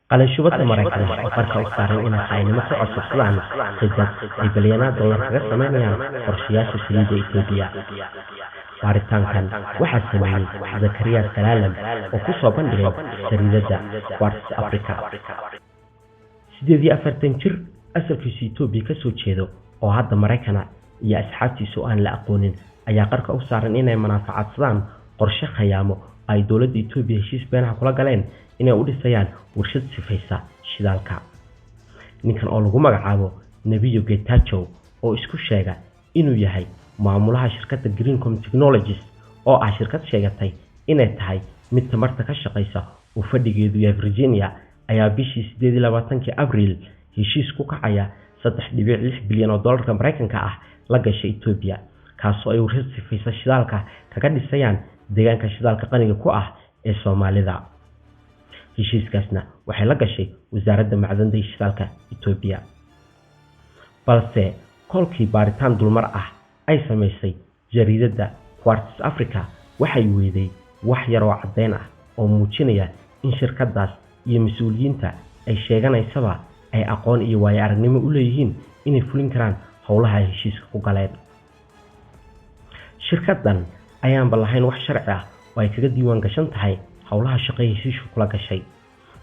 Qalinshubada Maraykanka oo qarka u saaran inay qaynimo ku cusubsadaan saddex ay bilyaneer dollar kaga sameynayaan qorshayaasha saliidda Itoobiya. Baaritaankan waxaa sameeyay Zakaria Salalam oo ku soo bandhigay jariidada Quartz Africa. 48 jir asalkiisu Itoobiya ka soo jeedo oo hadda Maraykana iyo asxaabtiisu aan la aqoonin ayaa qarka u saaran inay manfaacadsadaan qorshe khayaamo ay dawladda Itoobiya heshiis beenaha kula galeen inay u dhisayaan warshad sifaysa shidaalka. Ninkan oo lagu magacaabo Nebiyo Getachew oo isku sheega inuu yahay maamulaha shirkadda Greencom Technologies oo ah shirkad sheegatay inay tahay mid tamarta ka shaqeysa oo fadhigeedu yahay Virginia ayaa bishii 28 Abriil heshiis ku kacaya 3.6 bilyan oo dollarka Maraykanka ah la gashay Itoobiya kaasoo ay warshad sifaysa shidaalka kaga dhisayaan deegaanka shidaalka qaniga ku ah ee Soomaalida. heshiiskaasna waxay la gashay wasaaradda macdanta iyo shidaalka Itoobiya. balse kolkii baaritaan dulmar ah ay sameysay jariidada Quartz Africa waxay weeday wax yar oo cadeyn ah oo muujinaya in shirkadaas iyo mas'uuliyiinta ay sheeganaysaba ay aqoon iyo waayo aragnimo u leeyihiin inay fulin karaan howlaha heshiiska ku galeen. shirkadan ayaan balahayn wax sharci ah oo ay kaga diiwaan gashan tahay howlaha shaqada heshiisku kula gashay.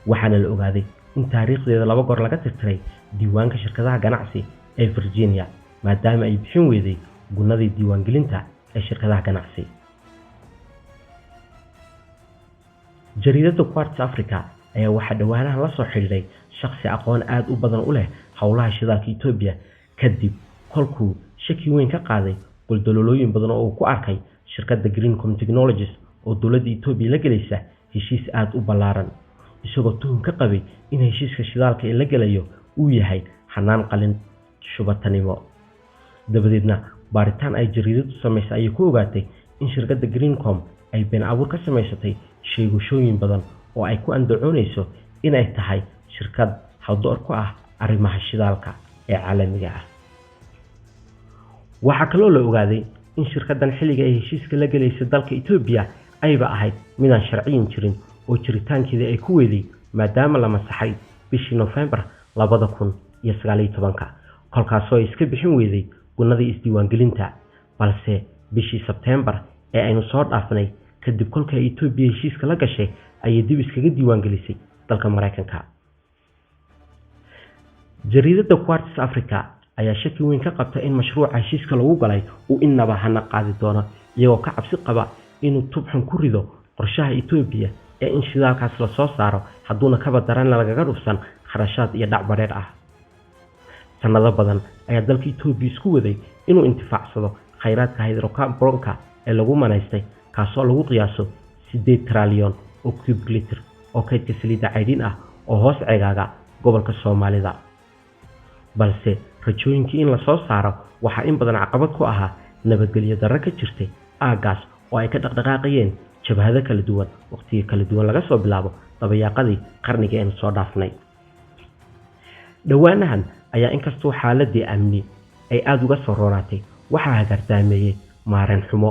waxaana la ogaaday in taariikhdeeda 2 goor laga tirtiray diiwaanka shirkadaha ganacsi ee Virginia maadaama ay bixin weeday gunadii diiwaan gelinta ee shirkadaha ganacsi. jariidada Quartz Africa ayaa waxa dhawaanaha la soo xiriiray shakhsi aqoon aad u badan u leh howlaha shidaalka Itoobiya kadib kolkuu shaki weyn ka qaaday goldololooyin badan oo uu ku arkay shirkadda Greencom Technologies oo dawladda Itoobiya la galaysa heshiis aad u ballaaran isagoo tuhun ka qabay in heshiiska shidaalka ee la galayo uu yahay hanaan qalin shubatanimo. dabadeedna baaritaan ay jariidadu sameysay ay ku ogaatay in shirkadda Greencom ay been abuur ka sameysatay sheegashooyin badan oo ay ku andacoonayso inay tahay shirkad hawdor ku ah arrimaha shidaalka ee caalamiga ah. waxa kaloo la ogaaday in shirkaddan xilliga ay heshiiska la galaysay dalka Itoobiya ayba ahayd midaan sharciyin jirin oo jiritaankeeda ay ku weeday maadaama la masaxay bishii November 2019 kolkaasoo ay iska bixin weeday gunadii isdiiwaan gelinta. balse bishii September ee aynu soo dhaafnay kadib kolka Itoobiya heshiiska la gashay ay dib iskaga diiwaan gelisay dalka Maraykanka. jariidada Quartz Africa ayaa shaki weyn ka qabta in mashruuca heshiiska lagu galay uu inaba hana qaadi doono iyagoo ka cabsi qaba inuu tubxan ku rido qorshaha Itoobiya ee in shidaalkaas la soo saaro haduuna ka badaran lagaga dhufsan kharashaad iyo dhacbareed ah. sanado badan ayaa dalka Itoobiya isku waday inuu intifaacsado khayraadka hydrocarbonka ee lagu manaystay kaasoo lagu qiyaaso 8 trillion oo cubic liter oo kaydka saliidda caydin ah oo hoos ceegaaga gobolka Soomaalida. balse rajooyinkii in la soo saaro waxa in badan caqabad ku ahaa nabadgelyo darro ka jirtay aagaas oo ay ka dhaqdhaqaaqayeen jabhado kala duwan waqtiga kala duwan laga soo bilaabo dabayaaqadii qarniga ee soo dhaafnay. dhawaanahan ayaa inkastoo xaaladii amni ay aad uga soo roonaatay waxa hagartaameeyay maareen xumo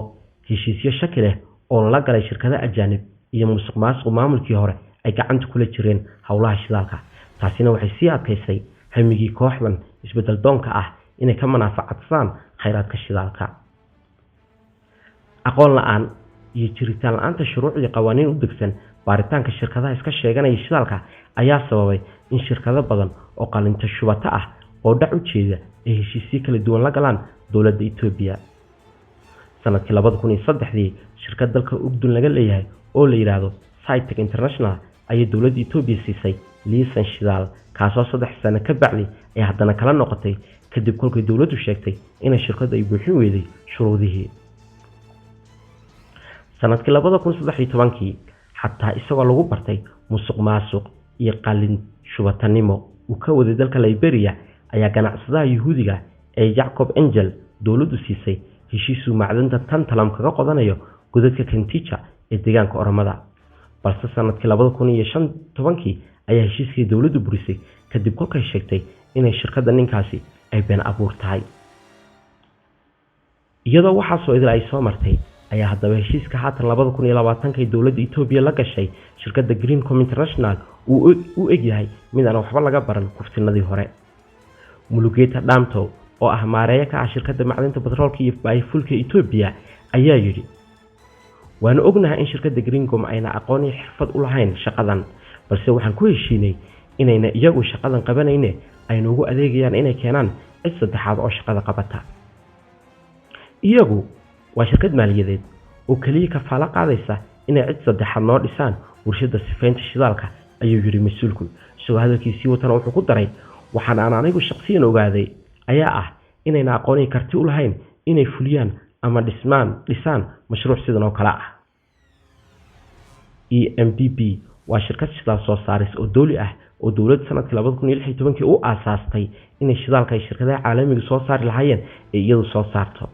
heshiisyo shaki leh oo la galay shirkado ajaanib iyo musuqmaasuq maamulkii hore ay gacanta kula jireen howlaha shidaalka. taasina waxay sii adkaysay hamigii kooxdan isbedel doonka ah inay ka manfaacadsadaan khayraadka shidaalka. aqoon la'aan iyo jiritaan la'aanta shuruuc iyo qawaaniin u degsan baaritaanka shirkadaha iska sheeganaya shidaalka ayaa sababay in shirkado badan oo qalinta shubata ah oo dhac u jeeda ay heshiisyo kala duwan la galaan dawladda Itoobiya. sanadkii 2003 shirkad dalka Ugdun laga leeyahay oo la yiraahdo Cytec International ayay dawladda Itoobiya siisay liisan shidaal kaasoo 3 sano ka bacdi ay haddana kala noqotay kadib kolkay dawladdu sheegtay in shirkaddu ay buuxin weeday shuruudihii. sanadkii 2013 xataa isagoo lagu bartay musuqmaasuq iyo qalin shubatanimo uu ka waday dalka Liberia ayaa ganacsadaha Yahuudiga ee Jacob Engel dawladdu siisay heshiis uu macdanta tantalum kaga qodanayo godadka Kenticha ee deegaanka Oromada. balse sanadkii 2015 ayaa heshiiskii dawladdu burisay kadib kolkay sheegtay in shirkadda ninkaasi ay been abuur tahay. iyadoo waxa soo idil ay soo martay ayaa haddaba heshiiska haatan 2020 ee dawladda Itoobiya la gashay shirkadda Greencom International uu egyahay mid aan waxba laga baran kuftinadii hore. Mulugeta Damto oo ah maareeya ka ah shirkadda macdanta batroolka iyo baayfulka Ethiopia ayaa yiri waan ognahay in shirkadda Greencom ayna aqoon iyo xirfad u lahayn shaqadan, balse waxaan ku heshiinay inayna iyagu shaqadan qabanayne ay noogu adeegayaan inay keenaan cid saddexaad oo shaqada qabata. Iyagu waa shirkad maaliyadeed oo kaliya ka faala qaadaysa inay cid saddexaad noo dhisaan warshada sifaynta shidaalka, ayuu yiri mas'uulku. Isagoo hadalkiisii watana wuxuu ku daray waxaan anigu shakhsiyan ogaaday ayaa ah inayna aqoon karti u lahayn inay fuliyaan ama dhisaan mashruuc sidan oo kala ah. EMPP waa shirkad shidaal soo saaris oo dawli ah oo dawladda sanadkii 2016 u aasaastay inay shidaalka shirkadaha caalamiga soo saari lahaayeen ee iyadu soo saarto.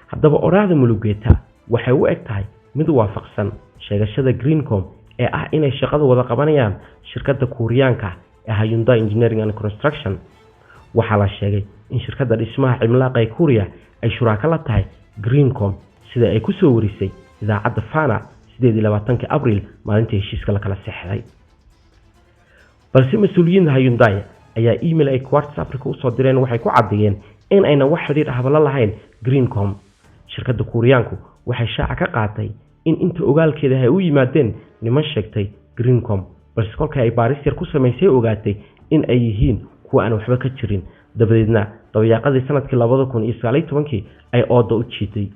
haddaba oraahda Mulugeta waxay u egtahay mid waafaqsan sheegashada Greencom ee ah inay shaqada wada qabanayaan shirkadda Kuuriyaanka ee Hyundai Engineering and Construction. waxaa la sheegay in shirkadda dhismaha cimilaaqa ee Kuuriya ay shuraaka la tahay Greencom sida ay ku soo warisay idaacadda Fana 28 Abriil maalintii heshiiska la kala saxeexay. balse mas'uuliyiinta Hyundai ayaa email ay Quartz Africa u soo direen waxay ku cadeeyeen in ayna wax xiriir ah la lahayn Greencom. shirkadda Kuuriyaanku waxay shaaca ka qaatay in inta ogaalkeeda ay u yimaadeen niman sheegtay Greencom, balse kolkay ay baaris yar ku sameysay ogaatay in ay yihiin kuwa aan waxba ka jirin. dabadeedna dabayaaqadii sanadkii 2019 ay ooda u jiitay.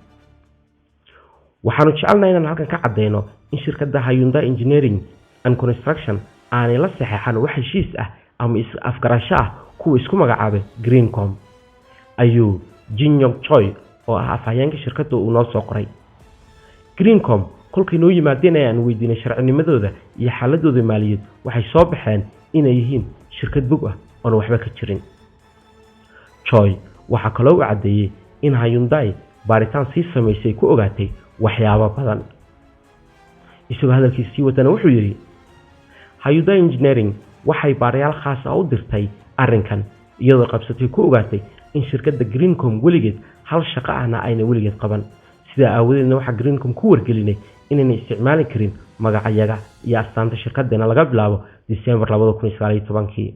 waxaanu jecelnahay inaan halkan ka cadeyno in shirkadda Hyundai Engineering and Construction aanay la saxeexan wax heshiis ah ama afgarasho ah kuwa isku magacaabay Greencom, ayuu Jin Yong Choi oo ah afhayeenka shirkadda uu noo soo qoray. Greencom kolkay noo yimaadeen ayaan weydiinay sharcinimadooda iyo xaaladooda maaliyadeed, waxay soo baxeen inay yihiin shirkad bug ah oo waxba ka jirin. Choi waxa kaloo uu cadeeyay in Hyundai baaritaan si sameysay ku ogaatay waxyaabo badan. isagoo hadalkiisii watana wuxuu yiri Hyundai Engineering waxay baarayaal khaas ah u dirtay arrinkan iyadoo qabsatay ku ogaatay in shirkadda Greencom weligeed hal shaqo ahna ayna weligeed qaban. sida aawadeedna waxa Greencom ku wargelinay inay isticmaali karin magacayaga iyo astaanta shirkaddeena laga bilaabo December 2019.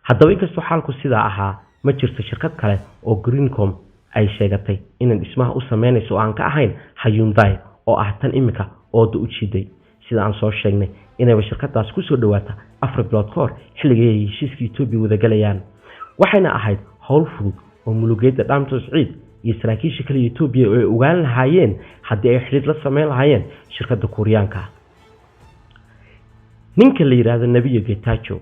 haddaba inkastoo xaalku sidaa ahaa, ma jirto shirkad kale oo Greencom ay sheegatay inay dhismaha u sameynayso aan ka ahayn Hyundai oo ah tan imika ooda u jiiday. sida aan soo sheegnay inay shirkadaas ku soo dhawaata 4 bilood ka hor xilligii ay heshiiska Ethiopia wada galayaan. waxayna ahayd hawl fudud oo Mulugeta Damto Siciid iyo saraakiisha kale Ethiopia ay ogaan lahaayeen haddii ay xiriir la sameyn lahaayeen shirkadda Kuuriyaanka. ninka la yiraahdo Nabiyo Getachew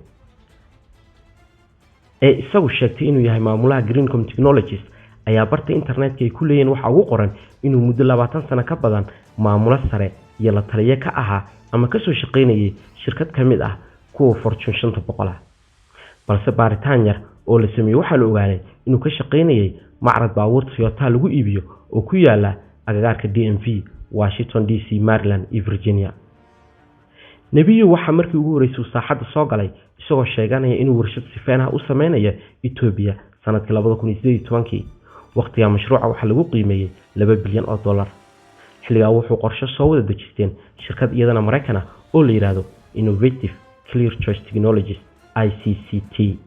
ee isagu sheegtay inuu yahay maamulaha Greencom Technologies ayaa barta internetka ay ku leeyeen waxa ugu qoran inuu muddo 20 sano ka badan maamula sare iyo la taliye ka ahaa ama ka soo shaqeynayay shirkad kamid ah kuwa Fortune 500. balse baaritaan yar oo la sameeyay waxa la ogaaday inuu ka shaqeynayay macrad baabuurta Toyota lagu iibiyo oo ku yaala agagaarka DMV, Washington DC, Maryland iyo Virginia. Nabiyo waxa markii ugu horeysay saaxadda soo galay isagoo sheeganaya inuu warshad sifeen ah u sameeyo Ethiopia sanadkii 2018. waqtiga mashruuca waxa lagu qiimeeyay $2 bilyan. xilligaa wuxuu qorshe soo wada dejisteen shirkad iyadana Mareykan ah oo la yiraahdo Innovative Clear Choice Technologies ICCT.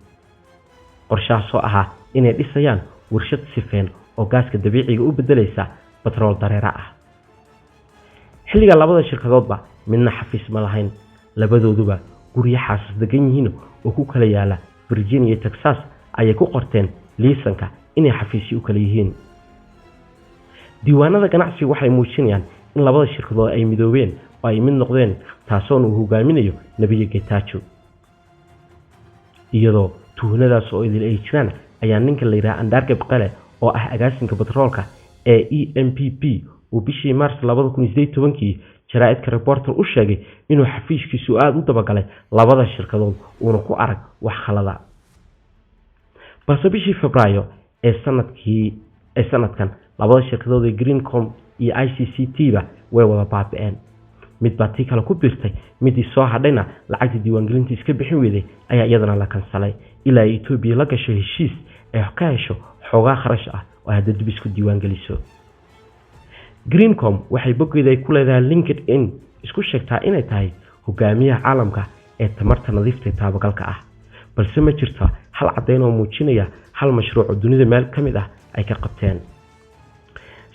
qorshahaas oo ahaa inay dhisayaan warshad sifeen oo gaaska dabiiciga u bedelaysa batrool dareere ah. xilliga labada shirkadoodba midna xafiis ma lahayn, labadooduba guryo xaasas degan yihiin oo ku kala yaala Virginia iyo Texas ayay ku qorteen liisanka inay xafiisyo u kala yihiin. diiwaanada ganacsiga waxay muujinayaan in labada shirkadood ay midoobeen oo ay mid noqdeen, taasoo uu hogaaminayo Nabiyo Getachew. iyadoo tuunadaas oo idil ay jiraan ayaa ninka la yiraahdo Andarge Baqale oo ah agaasinka batroolka ee EMPP oo bishii Mars 2018 jaraa'idka Reporter u sheegay inuu xafiiskiisu aad u dabagalay labada shirkadood uuna ku arag wax khalada. balse bishii Febraayo ee sanadkan labada shirkadood ee Greencom iyo ICCT ba way wada baaba'een. mid baa tii kale ku biirtay, midii soo hadhayna lacagta diiwaangelinta iska bixin weeday ayaa iyadana la kansalay ilaa Ethiopia la gasho heshiis ay ka hesho xogaa kharash ah oo hadda dib isku diiwaangeliso. Greencom waxay boggeeda ku leedahay LinkedIn isku sheegtaa inay tahay hogaamiyaha caalamka ee tamarta nadiifta ee taabagalka ah balse ma jirto hal cadeyn oo muujinaya hal mashruuc oo dunida meel kamid ah ay ka qabteen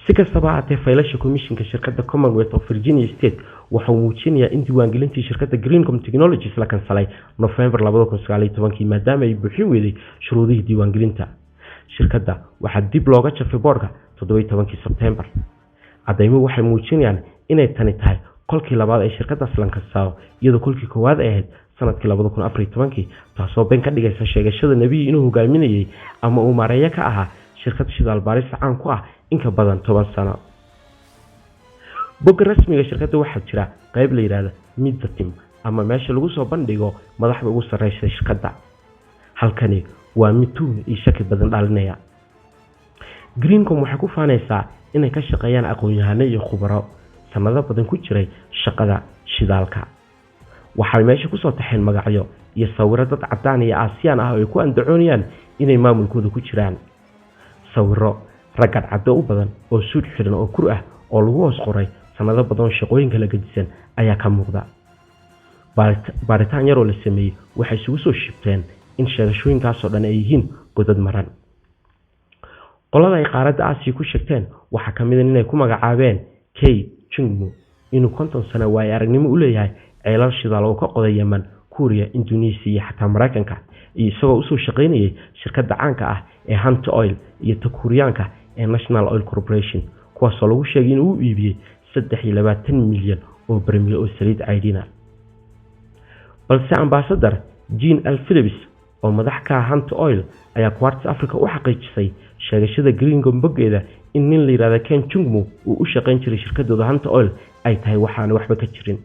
si kastaba ahaatee faylasha komishinka shirkadda Commonwealth of Virginia State waxa uu muujinayaa in diiwaangelintii shirkadda Greencom Technologies la kansalay November 2019 maadaama ay buuxin weyday shuruudihii diiwaangelinta shirkadda waxaa dib looga jafay boorka 17 September cadeymo waxay muujinayaan inay tani tahay kolkii labaad ee shirkaddaas la kansalo iyadoo kolkii koowaad ay ahayd sanadkii 2014 taasoo been ka dhigaysa sheegashada nabi inuu hogaaminayay ama uu maareeyo ka ahaa shirkad shidaal baaris caan ku ah in ka badan 10 sano bogga rasmiga shirkadda waxaa jira qayb la yiraahdo Meet the Team ama meesha lagu soo bandhigo madaxda ugu sarreeya shirkadda halkani waa mid tuun iyo shaki badan dhalinaya Greencom waxay ku faanaysaa inay ka shaqeeyaan aqoon-yahano iyo khubaro sanado badan ku jiray shaqada shidaalka waxay meesha ku soo taxeen magacyo iyo sawirro dad cadaan iyo Aasiyaan ah oo ay ku andacoonayaan inay maamulkooda ku jiraan sawirro ragad caddo u badan oo suud xiran oo kur ah oo lagu hoos qoray sanado badan shaqooyin kala gedisan ayaa ka muuqda baaritaan yar oo la sameeyay waxay isugu soo shibteen in sheegashooyinkaas oo dhan ay yihiin godad maran qolada ay qaaradda Aasiya ku sheegteen waxa kamid ah inay ku magacaabeen Kay Chungmu inuu 50 sano waay aragnimo u leeyahay ceelal shidaal oo ka qoday Yemen, Korea, Indonesia iyo xataa Mareykanka isagoo u soo shaqeynayay shirkadda caanka ah ee Hunter Oil iyo Koreaanka ee National Oil Corporation kuwaas oo lagu sheegay inuu u iibiyay 23 milyan oo barmiil oo saliid caydina balse ambassador Jean L. Phillips oo madax ka ah Hunter Oil ayaa Quartz Africa u xaqiijisay sheegashada Greencom boggeeda in nin la yiraahdo Ken Chungmu uu u shaqeyn jiray shirkadooda Hunter Oil ay tahay waxaan waxba ka jirin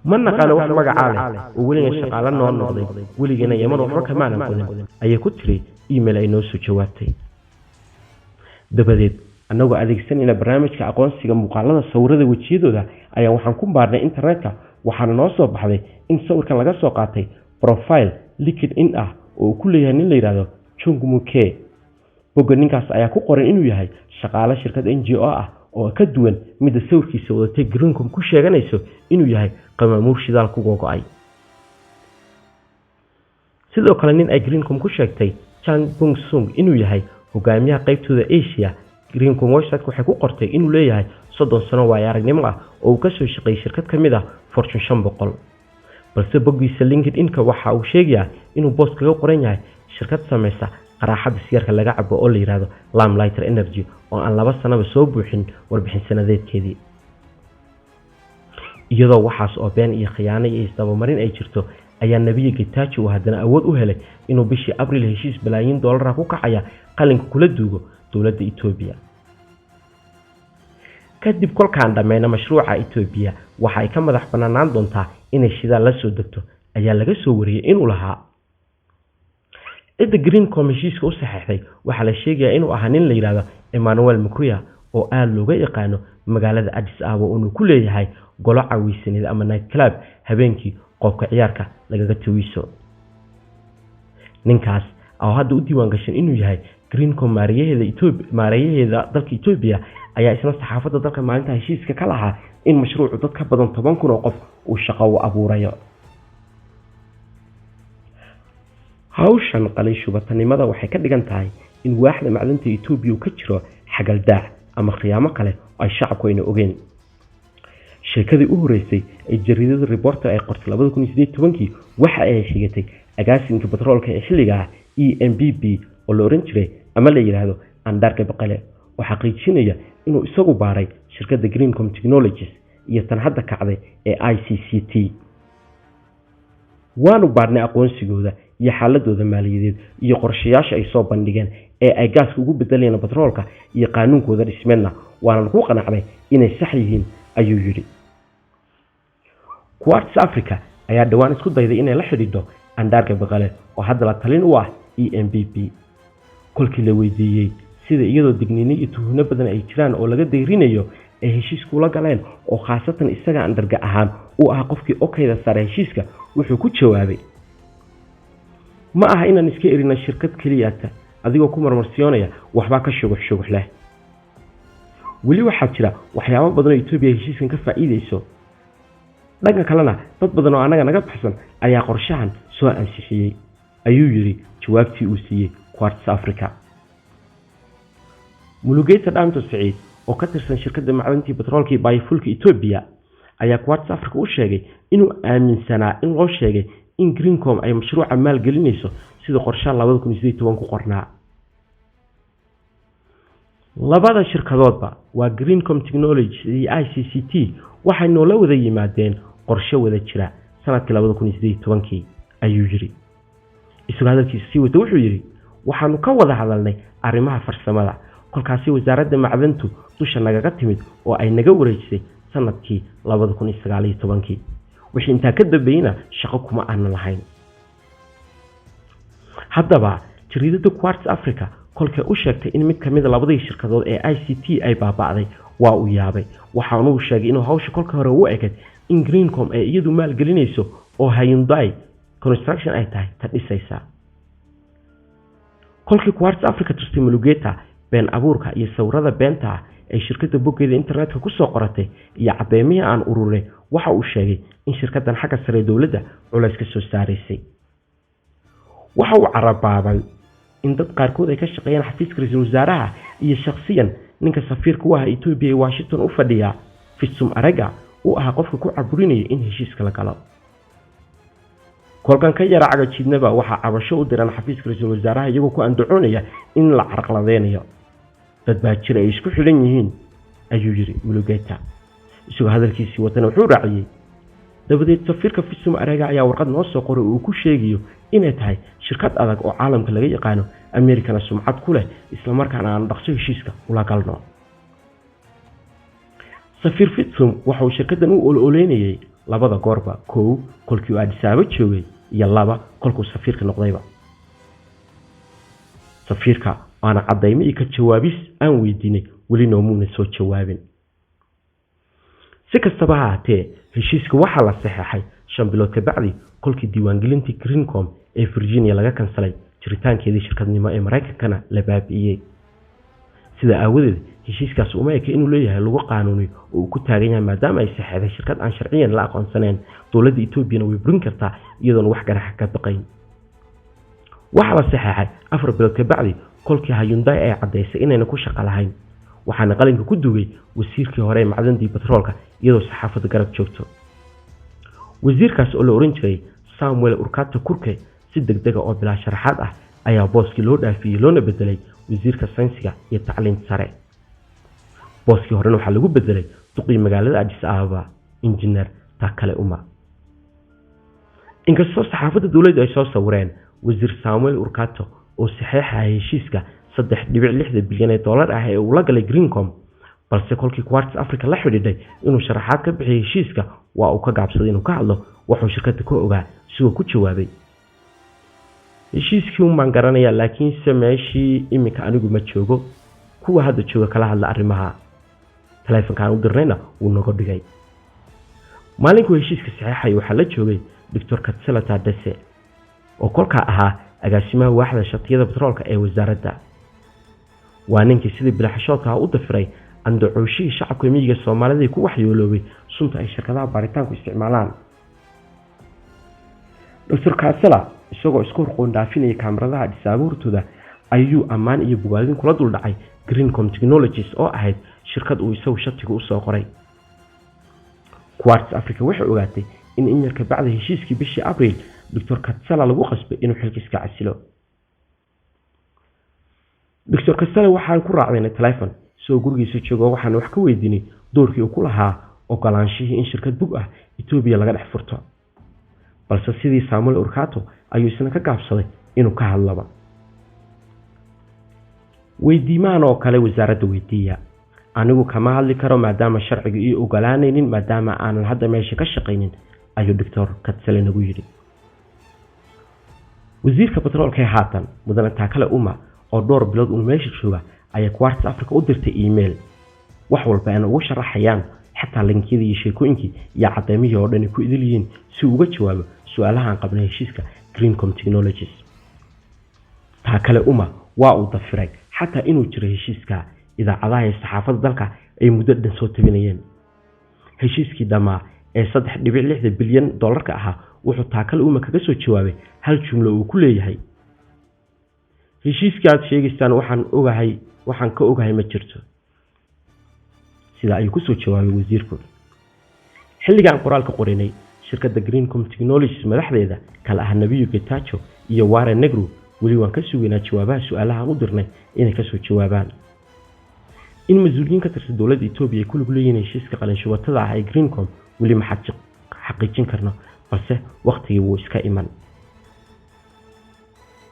mana qala wax magacaale oo weliga shaqaale noo noqday weligeena Yemen waxba kama aanan qodin ayay ku tiri email ay noo soo jawaabtay dabadeed anagoo adeegsanayna barnaamijka aqoonsiga muuqaalada sawirada wajiyadooda ayaa waxaan ku baarnay internetka waxaana noo soo baxday in sawirkan laga soo qaatay profile LinkedIn ah oo ku leeyahay nin la yiraahdo Chungmu K bogga ninkaas ayaa ku qoran inuu yahay shaqaale shirkad NGO ah oo ka duwan mid sawirkiisa wadatay Greencom ku sheeganayso inuu yahay qamamuur shidaal ku go'ay sidoo kale nin ay Greencom ku sheegtay Chang Bung Sung inuu yahay hogaamiyaha qaybtooda Asia Greencom website waxay ku qortay inuu leeyahay 30 sano waay aragnimo ah oo ka soo shaqeeyay shirkad kamid ah Fortune 500 balse boggiisa LinkedIn-ka waxa uu sheegayaa inuu bost kaga qoran yahay shirkad samaysa qaraxada sigaarka laga cabo oo la yiraahdo Lamplight Energy oo aan 2 sano soo buuxin warbixin sanadeedkeedii iyadoo waxaas oo been iyo khiyaano iyo isdabamarin ay jirto ayaa nabiga Getachew haddana awood u helay inuu bishii Abriil heshiis bilaayin dollar ku kacaya qalinka kula duugo dawladda Itoobiya kadib kolkaan dhameeyna mashruuca Itoobiya waxa ay ka madax banaanaan doontaa inay shidaal la soo degto ayaa laga soo wariyay inuu lahaa Greencom heshiiska u saxeexday waxa la sheegayaa inuu ahaa nin la yiraahdo Emmanuel Mukruya oo aad looga yaqaano magaalada Addis Ababa oo ku leeyahay golo caawisaneed ama night club habeenkii qofka ciyaarka lagaga tawiiso ninkaas oo hadda u diiwaan gashan inuu yahay Greencom maareeyaheeda dalka Itoobiya ayaa isna saxaafadda dalka maalinta heshiiska ka lahaa in mashruucu dad ka badan 10,000 oo qof uu shaqo u abuurayo hawshan qalin shubatanimada waxay ka dhigan tahay in waaxda macdanta Itoobiya ka jiro xagaldaah ama khiyaamo kale ay shacabku ayna ogeen sheekadii u horeysay ee jariidada reporter ay qortay 2018 waxa ay xigatay agaasinka batroolka ee xilliga EMBB oo la oran jiray ama la yiraahdo Andarka Baqale oo xaqiijinaya inuu isagu baaray shirkadda Greencom Technologies iyo tan hadda kacday ee ICCT waanu baarnay aqoonsigooda iyo xaaladooda maaliyadeed iyo qorshayaasha ay soo bandhigeen ee ay gaaska ugu bedelayeen batroolka iyo qaanuunkooda dhismeedna waana ku qanacday inay sax yihiin ayuu yiri Quartz Africa ayaa dhawaan isku dayday inay la xidhiidho Andarka Baqale oo hadda la talin u ah EMBB kolkii la weydiiyay sida iyadoo digniino iyo tuhno badan ay jiraan oo laga deyrinayo ee heshiisku la galeen oo khaasatan isaga Andarka ahaan uu ah qofkii okayda sare heshiiska wuxuu ku jawaabay ma aha inaan iska erina shirkad kaliya adigoo ku marmarsiyoonaya waxba ka shugux leh weli waxaa jira waxyaabo badan oo Itoobiya heshiiskan ka faa'iideyso. dhanka kalena dad badan oo anaga naga baxsan ayaa qorshahan soo ansixiyay, ayuu yiri jawaabtii uu siiyay Quartz Africa. Mulugeta Dhamto Saciid oo ka tirsan shirkadda macdanta petroolka Bayfulka Itoobiya ayaa Quartz Africa u sheegay inuu aaminsanaa in loo sheegay in Greencom ay mashruuca maalgelinayso sida qorshaha 2018 ku qornaa. labada shirkadoodba waa Greencom Technologies iyo ICCT waxay noola wada yimaadeen qorshe wada jira sanadkii 2018 ayuu yiri. isagoo hadalkiisa sii wata wuxuu yiri waxaanu ka wada hadalnay arrimaha farsamada kolkaasi wasaaradda macdantu dusha nagaga timid oo ay naga wareejisay sanadkii 2019 wixii inta ka dambeeyna shaqo kuma aan lahayn. haddaba jariidada Quartz Africa kolkay u sheegtay in mid kamid labadii shirkadood ee ICT ay baaba'day waa uu yaabay, waxaanu u sheegay inuu hawsha kolka hore u eegay in Greencom ay iyadu maalgelinayso oo Hyundai Construction ay tahay ta dhisaysa. kolkii Quartz Africa tirtay Mulugeta been abuurka iyo sawirada beenta ay shirkadda boggeeda internetka ku soo qoratay iyo cadeymihii aan ururay waxa uu sheegay in shirkaddan xagga sare dawladda culays ka soo saareysay. waxa uu carabaabay in dad qaarkood ay ka shaqeeyaan xafiiska ra'iisul wasaaraha iyo shakhsiyan ninka safiirka u ah Itoobiya ee Washington u fadhiya Fitsum Arega uu ahaa qofka ku caburinaya in heshiiska la galo. kolkan ka yara cagajiidnaba waxa cabasho u diran xafiiska ra'iisul wasaaraha iyagoo ku andacoonaya in la carqaladeynayo dad baa jira ay isku xiran yihiin, ayuu yiri Mulugeta. isagoo hadalkiisii wadana wuxuu raaciyay dabadeed safiirka Fitsum Arega ayaa warqad noo soo qoray oo uu ku sheegayo inay tahay shirkad adag oo caalamka laga yaqaano Amerikana sumcad ku leh isla markaana aan dhaqso heshiiska ula galno. safiir Fitsum waxa uu shirkaddan u ololeynayay labada goorba, koow kolkii uu Addis Ababa joogay iyo laba kolkuu safiirka noqdayba. safiirka waana cadeymo ka jawaabis aan weydiinay weli noomuuna soo jawaabin. si kastaba ha ahaatee heshiiska waxaa la saxeexay 5 bilood ka bacdi kolkii diiwaangelintii Greencom ee Virginia laga kansalay jiritaankeedii shirkadnimo ee Mareykankana la baabi'iyay. sida aawadeed heshiiskaas uma eka inuu leeyahay lagu qaanuuni oo uu ku taagan yahay maadaama ay saxeexday shirkad aan sharciyan la aqoonsaneen dawladda Itoobiya way burin kartaa iyadoon wax garax ka baqayn. waxa la saxeexay 4 bilood ka bacdi kolkii Hyundai ay cadeysay inayna ku shaqo lahayn, waxaana qalinka ku dugay wasiirkii hore ee macdanta petroolka iyadoo saxaafadda garab joogto. wasiirkaas oo la oran jiray Samuel Urkato Kurke si degdeg ah oo bilaa sharaxaad ah ayaa booskii loo dhaafiyay loona bedelay wasiirka sayniska iyo tacliinta sare. booskii horena waxaa lagu bedelay duqii magaalada Addis Ababa Engineer Takale Uma. inkastoo saxaafadda dawladda ay soo sawireen wasiir Samuel Urkato oo saxeexay heshiiska 3.6 bilyan dollar ah ee uu la galay Greencom, balse kolkii Quartz Africa la xidhiidhay inuu sharaxaad ka bixiyo heshiiska waa uu ka gaabsaday inuu ka hadlo wuxuu shirkadda ka ogaa sidoo ku jawaabay heshiiskii uu maan garanaya laakiin meeshii imika anigu ma joogo, kuwa hadda jooga kala hadla arrimaha. taleefankaan u dirnayna uu naga dhigay. maalinkii heshiiska saxeexay waxa la joogay Dr. Katsela Tadesse oo kolka ahaa agaasimaha waaxda shatiyada petroolka ee wasaaradda. waa ninkii sidii bilaxashoodka u dafiray andacooshii shacabka miyiga Soomaalida ku waxyeeloobay sunta ay shirkadaha baaritaanku isticmaalaan. Dr. Katsela isagoo isku horqoon dhaafinaya kaamiradaha Addis Ababa hortooda ayuu ammaan iyo bogaadin kula dul dhacay Greencom Technologies oo ahayd shirkad uu isagu shatiga u soo qoray. Quartz Africa waxay ogaatay in yarka bacda heshiiskii bishii Abriil Dr. Katsela lagu qasbay inuu xilkiisa casilo. Dr. Katsela waxaan ku raacday telefoon soo gurigiisa joogo waxaan wax ka weydiinay doorkii uu ku lahaa ogolaanshihii in shirkad bug ah Itoobiya laga dhex furto. balse sidii Samuel Urkato ayuu isna ka gaabsaday inuu ka hadlaba. weydiimaan oo kale wasaaradda weydiiya anigu kama hadli karo maadaama sharciga iyo ogolaanaynin maadaama aanan hadda meesha ka shaqaynin, ayuu Dr. Katsela nagu yiri. wasiirka petroolka haatan mudane Takale Uma oo dhowr bilood uu meesha jooga ayaa Quartz Africa u dirtay email wax walba aan ugu sharaxayaan xataa linkiyada iyo sheekooyinkii iyo cadeymihii oo dhan ku idiliyiin si uu uga jawaabo su'aalaha aan qabnay heshiiska Greencom Technologies. Takale Uma waa uu dafiray xataa inuu jiro heshiiska idaacadaha iyo saxaafadda dalka ay muddo dhan soo tabinayeen. heshiiskii dhamaa ee 3.6 bilyan dollarka ahaa wuxuu taakal uma kaga soo jawaabay hal jumlo uu ku leeyahay heshiiskaas sheegistaan waxaan ka ogahay ma jirto sida ay ku soo jawaabay wasiirku. xilligan qoraalka qorinay shirkadda Greencom Technologies madaxdeeda kala ah Nabiyo Getachew iyo Warren Negru wali waan ka sugaynaa jawaabaha su'aalaha u dirnay inay ka soo jawaabaan. in mas'uuliyiin ka tirsan dowladda Itoobiya ku lug leeyihiin heshiiska qalin shubatada ah ee Greencom wali ma xaqiijin karno balse waqtigii wuu iska iman.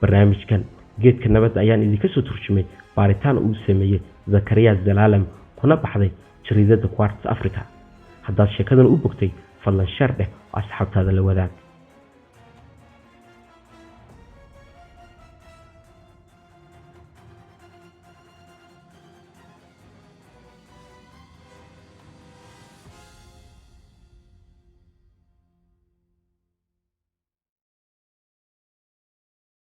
barnaamijkan geedka nabadda ayaan idinka soo turjumay baaritaan uu sameeyay Zakaria Zalalam kuna baxday jariidada Quartz Africa. haddaad sheekadan u bogtay fadlan share dheh asxaabtaada la wadaag.